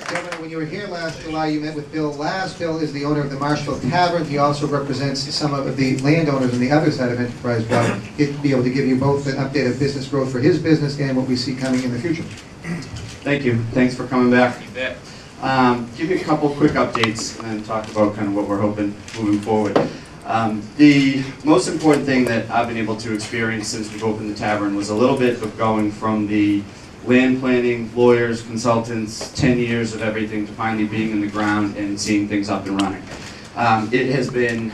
Governor, when you were here last July, you met with Bill Last. Bill is the owner of the Marshfield Tavern. He also represents some of the landowners on the other side of Enterprise Drive. He'd be able to give you both an update of business growth for his business and what we see coming in the future. Thank you. Thanks for coming back. Give you a couple quick updates and then talk about kind of what we're hoping moving forward. The most important thing that I've been able to experience since we've opened the tavern was a little bit of going from the land planning, lawyers, consultants, 10 years of everything to finally being in the ground and seeing things up and running. It has been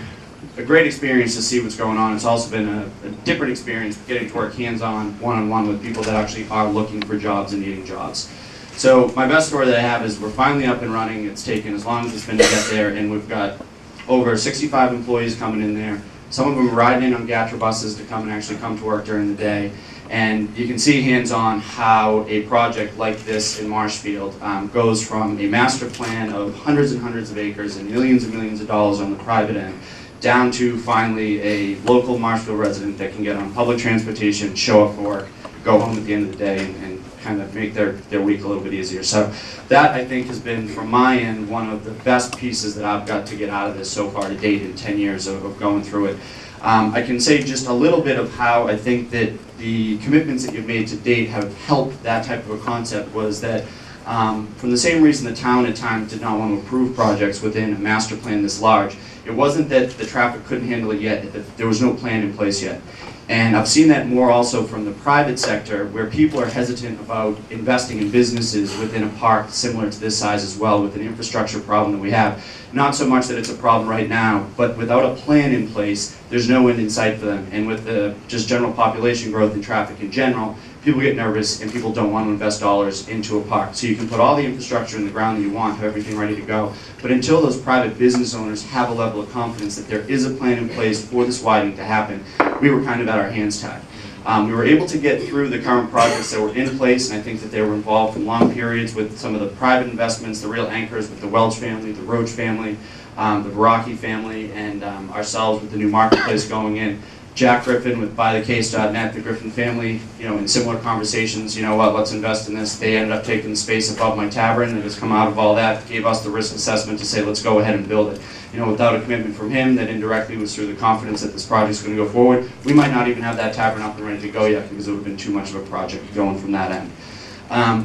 a great experience to see what's going on. It's also been a different experience getting to work hands-on, one-on-one with people that actually are looking for jobs and needing jobs. So my best story that I have is we're finally up and running. It's taken as long as it's been to get there, and we've got over 65 employees coming in there. Some of them are riding in on Gatra buses to come and actually come to work during the day. And you can see hands-on how a project like this in Marshfield goes from a master plan of hundreds and hundreds of acres and millions of dollars on the private end, down to finally a local Marshfield resident that can get on public transportation, show up for work, go home at the end of the day, and kind of make their week a little bit easier. So that, I think, has been, from my end, one of the best pieces that I've got to get out of this so far to date in 10 years of going through it. I can say just a little bit of how I think that the commitments that you've made to date have helped that type of a concept was that from the same reason the town at times did not want to approve projects within a master plan this large, it wasn't that the traffic couldn't handle it yet, that there was no plan in place yet. And I've seen that more also from the private sector, where people are hesitant about investing in businesses within a park similar to this size as well, with an infrastructure problem that we have. Not so much that it's a problem right now, but without a plan in place, there's no end in sight for them. And with the just general population growth and traffic in general, people get nervous and people don't want to invest dollars into a park. So you can put all the infrastructure in the ground that you want, have everything ready to go. But until those private business owners have a level of confidence that there is a plan in place for this widening to happen, we were kind of at our hands tied. We were able to get through the current projects that were in place, and I think that they were involved in long periods with some of the private investments, the real anchors with the Welch family, the Roach family, the Baraki family, and ourselves with the new marketplace going in. Jack Griffin with BuyTheCase.net, the Griffin family, in similar conversations, you know what, let's invest in this. They ended up taking the space above my tavern that has come out of all that, gave us the risk assessment to say, let's go ahead and build it. Without a commitment from him, that indirectly was through the confidence that this project's going to go forward, we might not even have that tavern up and ready to go yet because it would have been too much of a project going from that end.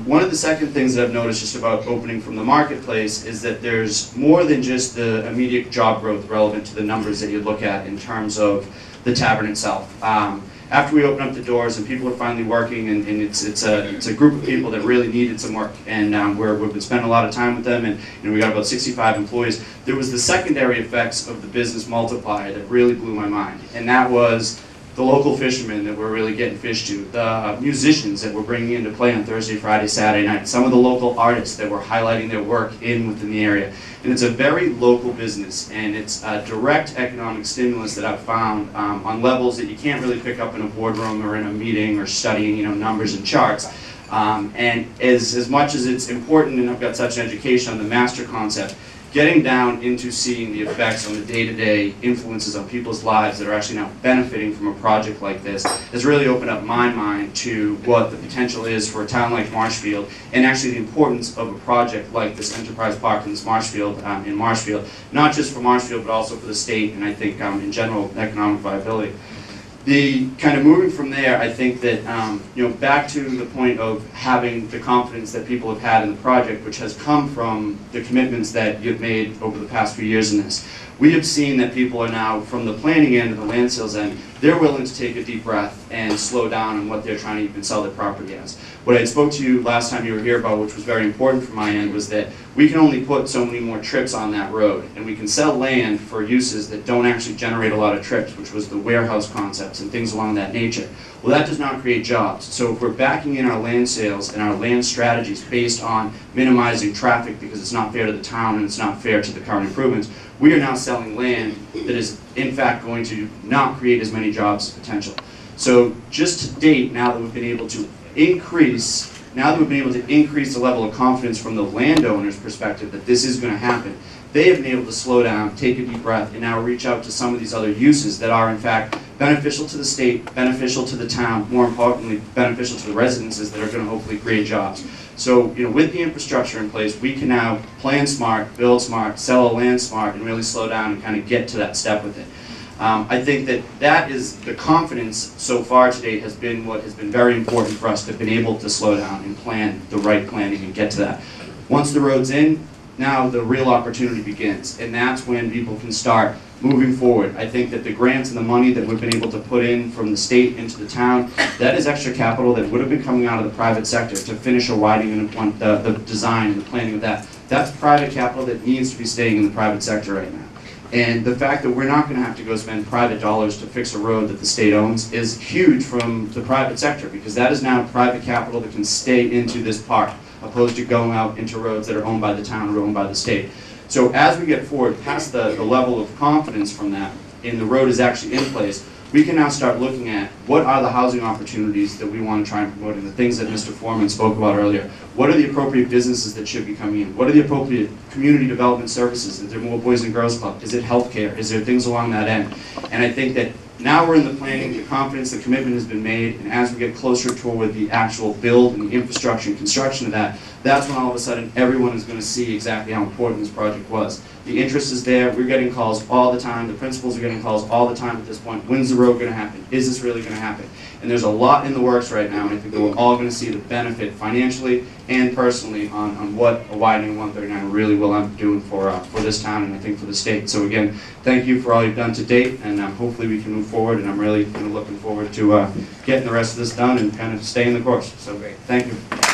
One of the second things that I've noticed just about opening from the marketplace is that there's more than just the immediate job growth relevant to the numbers that you look at in terms of the tavern itself. After we open up the doors and people are finally working, and it's a group of people that really needed some work, and we've been spending a lot of time with them, and we got about 65 employees. There was the secondary effects of the business multiplier that really blew my mind, and that was the local fishermen that we're really getting fish to, the musicians that we're bringing into play on Thursday, Friday, Saturday night, some of the local artists that were highlighting their work within the area. And it's a very local business, and it's a direct economic stimulus that I've found on levels that you can't really pick up in a boardroom or in a meeting or studying numbers and charts. And as much as it's important, and I've got such an education on the master concept, getting down into seeing the effects on the day-to-day influences on people's lives that are actually now benefiting from a project like this has really opened up my mind to what the potential is for a town like Marshfield, and actually the importance of a project like this Enterprise Park in Marshfield, not just for Marshfield but also for the state, and I think in general economic viability. The kind of moving from there, I think that back to the point of having the confidence that people have had in the project, which has come from the commitments that you've made over the past few years in this. We have seen that people are now, from the planning end and the land sales end, they're willing to take a deep breath and slow down on what they're trying to even sell their property as. What I spoke to you last time you were here about, which was very important from my end, was that we can only put so many more trips on that road, and we can sell land for uses that don't actually generate a lot of trips, which was the warehouse concepts and things along that nature. Well, that does not create jobs. So if we're backing in our land sales and our land strategies based on minimizing traffic because it's not fair to the town and it's not fair to the current improvements, we are now selling land that is in fact going to not create as many jobs as potential. So just to date, now that we've been able to increase the level of confidence from the landowner's perspective that this is going to happen, they have been able to slow down, take a deep breath, and now reach out to some of these other uses that are in fact beneficial to the state, beneficial to the town, more importantly beneficial to the residences that are going to hopefully create jobs. So, with the infrastructure in place, we can now plan smart, build smart, sell our land smart, and really slow down and kind of get to that step with it. I think that is the confidence so far to date has been what has been very important for us to have been able to slow down and plan the right planning and get to that. Once the road's in, now the real opportunity begins, and that's when people can start moving forward. I think that the grants and the money that we've been able to put in from the state into the town, that is extra capital that would have been coming out of the private sector to finish a widening and the design and the planning of that. That's private capital that needs to be staying in the private sector right now. And the fact that we're not going to have to go spend private dollars to fix a road that the state owns is huge from the private sector, because that is now private capital that can stay into this park, opposed to going out into roads that are owned by the town or owned by the state. So as we get forward past the level of confidence from that, and the road is actually in place, we can now start looking at what are the housing opportunities that we want to try and promote, and the things that Mr. Foreman spoke about earlier. What are the appropriate businesses that should be coming in? What are the appropriate community development services? Is there more Boys and Girls Club? Is it healthcare? Is there things along that end? And I think that now we're in the planning, the confidence, the commitment has been made, and as we get closer toward the actual build and the infrastructure and construction of that, that's when all of a sudden everyone is going to see exactly how important this project was. The interest is there. We're getting calls all the time. The principals are getting calls all the time at this point. When's the road going to happen? Is this really going to happen? And there's a lot in the works right now, and I think that we're all going to see the benefit financially and personally on what a widening 139 really will end up doing for this town and I think for the state. So again, thank you for all you've done to date, and hopefully we can move forward, and I'm really looking forward to getting the rest of this done and kind of staying the course. So great. Thank you.